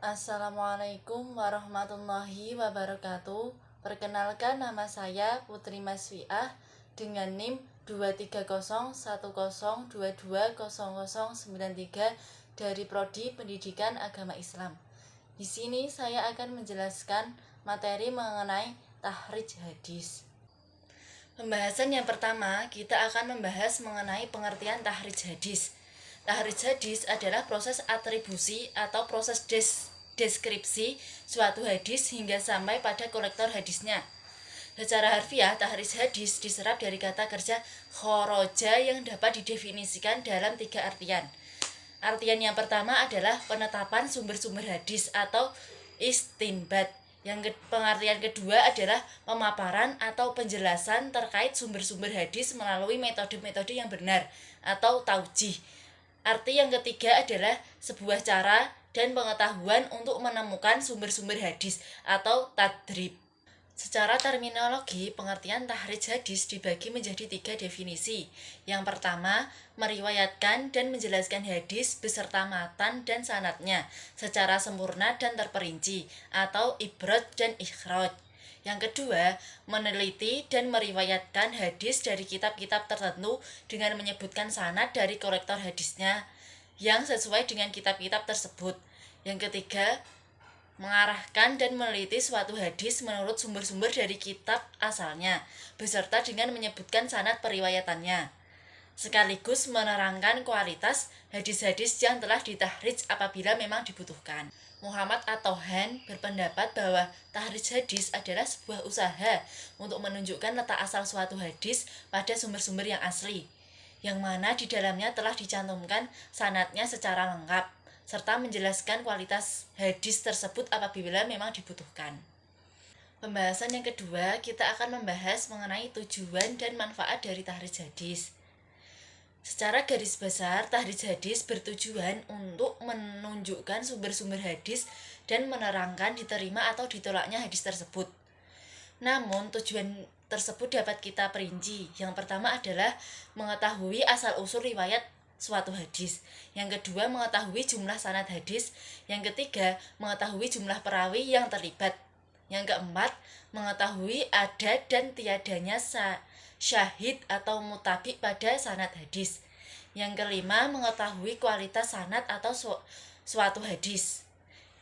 Assalamualaikum warahmatullahi wabarakatuh. Perkenalkan, nama saya Putri Masfiah dengan NIM 23010220093 dari Prodi Pendidikan Agama Islam. Di sini saya akan menjelaskan materi mengenai tahrij hadis. Pembahasan yang pertama, kita akan membahas mengenai pengertian tahrij hadis. Tahrij hadis adalah proses atribusi atau proses deskripsi suatu hadis hingga sampai pada kolektor hadisnya. Secara harfiah, tahrij hadis diserap dari kata kerja khoroja yang dapat didefinisikan dalam 3 artian. Artian yang pertama adalah penetapan sumber-sumber hadis atau istinbat. Pengertian kedua adalah pemaparan atau penjelasan terkait sumber-sumber hadis melalui metode-metode yang benar atau taujih. Arti yang ketiga adalah sebuah cara dan pengetahuan untuk menemukan sumber-sumber hadis atau tadrib. Secara terminologi, pengertian tahrij hadis dibagi menjadi 3 definisi. Yang pertama, meriwayatkan dan menjelaskan hadis beserta matan dan sanadnya secara sempurna dan terperinci atau ibrad dan ikhraj. Yang kedua, meneliti dan meriwayatkan hadis dari kitab-kitab tertentu dengan menyebutkan sanad dari kolektor hadisnya yang sesuai dengan kitab-kitab tersebut. Yang ketiga, mengarahkan dan meneliti suatu hadis menurut sumber-sumber dari kitab asalnya, beserta dengan menyebutkan sanad periwayatannya, sekaligus menerangkan kualitas hadis-hadis yang telah ditahrij apabila memang dibutuhkan. Muhammad At-Tohan berpendapat bahwa tahrij hadis adalah sebuah usaha untuk menunjukkan letak asal suatu hadis pada sumber-sumber yang asli, yang mana di dalamnya telah dicantumkan sanadnya secara lengkap, serta menjelaskan kualitas hadis tersebut apabila memang dibutuhkan. Pembahasan yang kedua, kita akan membahas mengenai tujuan dan manfaat dari tahrij hadis. Secara garis besar, tahrij hadis bertujuan untuk menunjukkan sumber-sumber hadis dan menerangkan diterima atau ditolaknya hadis tersebut. Namun, tujuan tersebut dapat kita perinci. Yang pertama adalah mengetahui asal-usul riwayat suatu hadis. Yang kedua, mengetahui jumlah sanad hadis. Yang ketiga, mengetahui jumlah perawi yang terlibat. Yang keempat, mengetahui ada dan tiadanya syahid atau mutabik pada sanad hadis. Yang kelima, mengetahui kualitas sanad atau suatu hadis.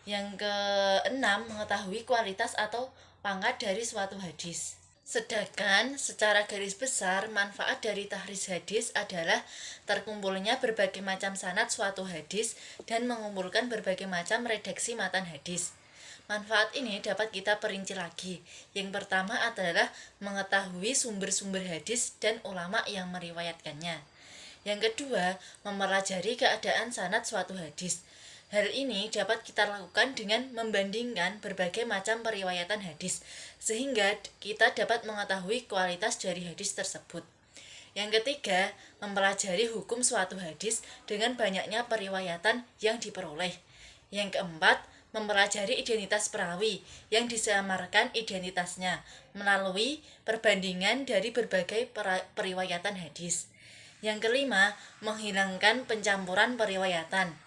Yang keenam, mengetahui kualitas atau pangkat dari suatu hadis. Sedangkan secara garis besar, manfaat dari tahrij hadis adalah terkumpulnya berbagai macam sanad suatu hadis dan mengumpulkan berbagai macam redaksi matan hadis. Manfaat ini dapat kita perinci lagi. Yang pertama adalah mengetahui sumber-sumber hadis dan ulama yang meriwayatkannya. Yang kedua, mempelajari keadaan sanad suatu hadis. Hal ini dapat kita lakukan dengan membandingkan berbagai macam periwayatan hadis, sehingga kita dapat mengetahui kualitas dari hadis tersebut. Yang ketiga, mempelajari hukum suatu hadis dengan banyaknya periwayatan yang diperoleh. Yang keempat, mempelajari identitas perawi yang disamarkan identitasnya melalui perbandingan dari berbagai periwayatan hadis. Yang kelima, menghilangkan pencampuran periwayatan.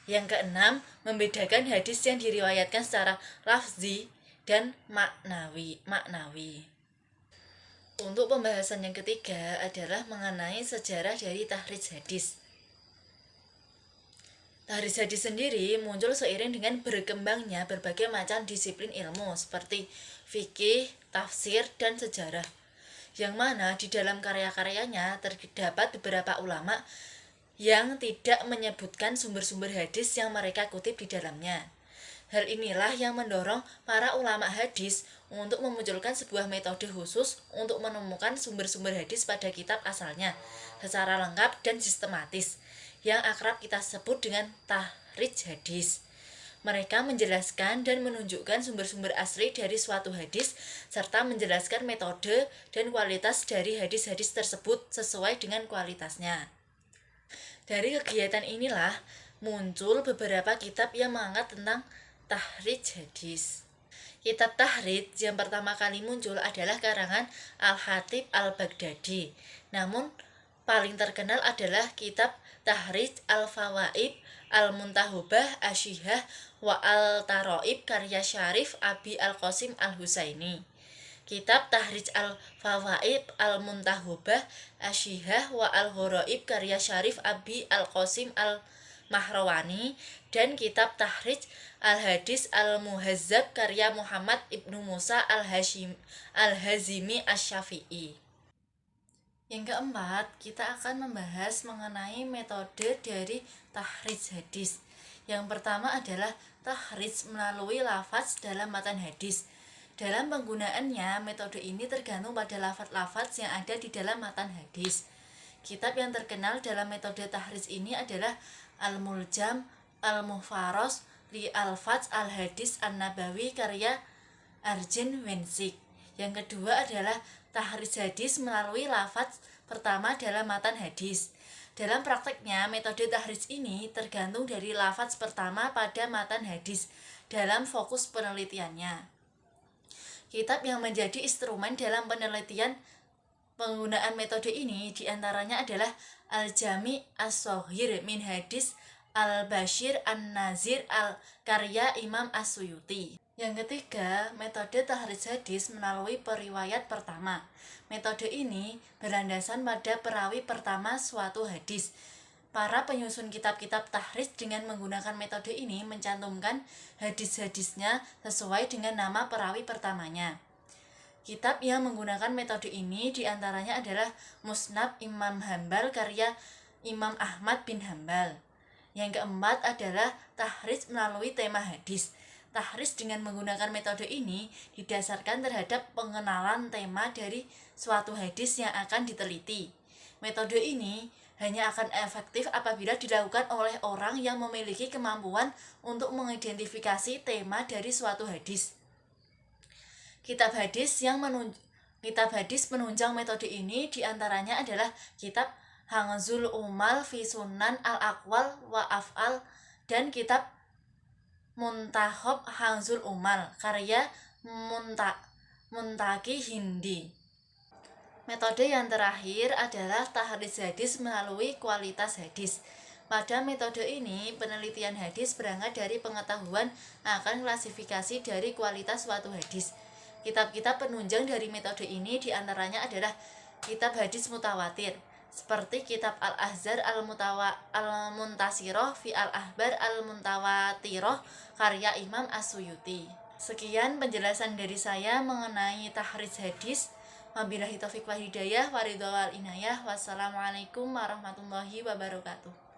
Yang keenam, membedakan hadis yang diriwayatkan secara lafzi dan maknawi. Untuk pembahasan yang ketiga adalah mengenai sejarah dari tahrij hadis. Tahrij hadis sendiri muncul seiring dengan berkembangnya berbagai macam disiplin ilmu seperti fikih, tafsir, dan sejarah, yang mana di dalam karya-karyanya terdapat beberapa ulama yang tidak menyebutkan sumber-sumber hadis yang mereka kutip di dalamnya. Hal inilah yang mendorong para ulama hadis untuk memunculkan sebuah metode khusus untuk menemukan sumber-sumber hadis pada kitab asalnya secara lengkap dan sistematis, yang akrab kita sebut dengan tahrij hadis. Mereka menjelaskan dan menunjukkan sumber-sumber asli dari suatu hadis, serta menjelaskan metode dan kualitas dari hadis-hadis tersebut sesuai dengan kualitasnya. Dari kegiatan inilah muncul beberapa kitab yang mengangkat tentang tahrij hadis. Kitab tahrij yang pertama kali muncul adalah karangan Al-Khatib Al-Baghdadi. Namun paling terkenal adalah kitab Tahrij Al-Fawaid Al-Muntahobah Asyihah wa Al-Taroib karya Syarif Abi Al-Qasim Al-Husaini. Kitab Tahrij Al-Fawaid Al-Muntahobah Asyihah wa Al-Gharaib karya Syarif Abi Al-Qasim Al-Mahrawani dan kitab Tahrij Al-Hadis Al-Muhazzab karya Muhammad Ibnu Musa Al-Hazimi Asy-Syafi'i. Yang keempat, kita akan membahas mengenai metode dari tahrij hadis. Yang pertama adalah tahrij melalui lafaz dalam matan hadis. Dalam penggunaannya, metode ini tergantung pada lafaz-lafaz yang ada di dalam matan hadis. Kitab yang terkenal dalam metode tahrij ini adalah Al-Muljam Al-Muhfaros li Al-Faz Al-Hadis An-Nabawi karya Arjen Wensik. Yang kedua adalah tahrij hadis melalui lafaz pertama dalam matan hadis. Dalam prakteknya, metode tahrij ini tergantung dari lafaz pertama pada matan hadis dalam fokus penelitiannya. Kitab yang menjadi instrumen dalam penelitian penggunaan metode ini diantaranya adalah Al-Jami As-Shaghir min Hadis Al-Bashir An-Nazir karya Imam As-Suyuti. Yang ketiga, metode tahrij hadis melalui periwayat pertama. Metode ini berlandasan pada perawi pertama suatu hadis. Para penyusun kitab-kitab tahrij dengan menggunakan metode ini mencantumkan hadis-hadisnya sesuai dengan nama perawi pertamanya. Kitab yang menggunakan metode ini diantaranya adalah Musnad Imam Hambal karya Imam Ahmad bin Hambal. Yang keempat adalah tahrij melalui tema hadis. Tahrij dengan menggunakan metode ini didasarkan terhadap pengenalan tema dari suatu hadis yang akan diteliti. Metode ini hanya akan efektif apabila dilakukan oleh orang yang memiliki kemampuan untuk mengidentifikasi tema dari suatu hadis. Kitab hadis penunjang metode ini diantaranya adalah kitab Hangzul Umal fi Sunan Al-Aqwal wa Af'al dan kitab Muntakhab Hangzul Umal karya Muntaki Hindi. Metode yang terakhir adalah tahrij hadis melalui kualitas hadis. Pada metode ini, penelitian hadis berangkat dari pengetahuan akan klasifikasi dari kualitas suatu hadis. Kitab-kitab penunjang dari metode ini diantaranya adalah kitab hadis mutawatir, seperti kitab Al-Ahzar Al-Muntasirah fi Al-Ahbar Al-Muntawatirah karya Imam As-Suyuti. Sekian penjelasan dari saya mengenai tahrij hadis. Wabillahi taufiq wal hidayah, waridho wal inayah. Wassalamualaikum warahmatullahi wabarakatuh.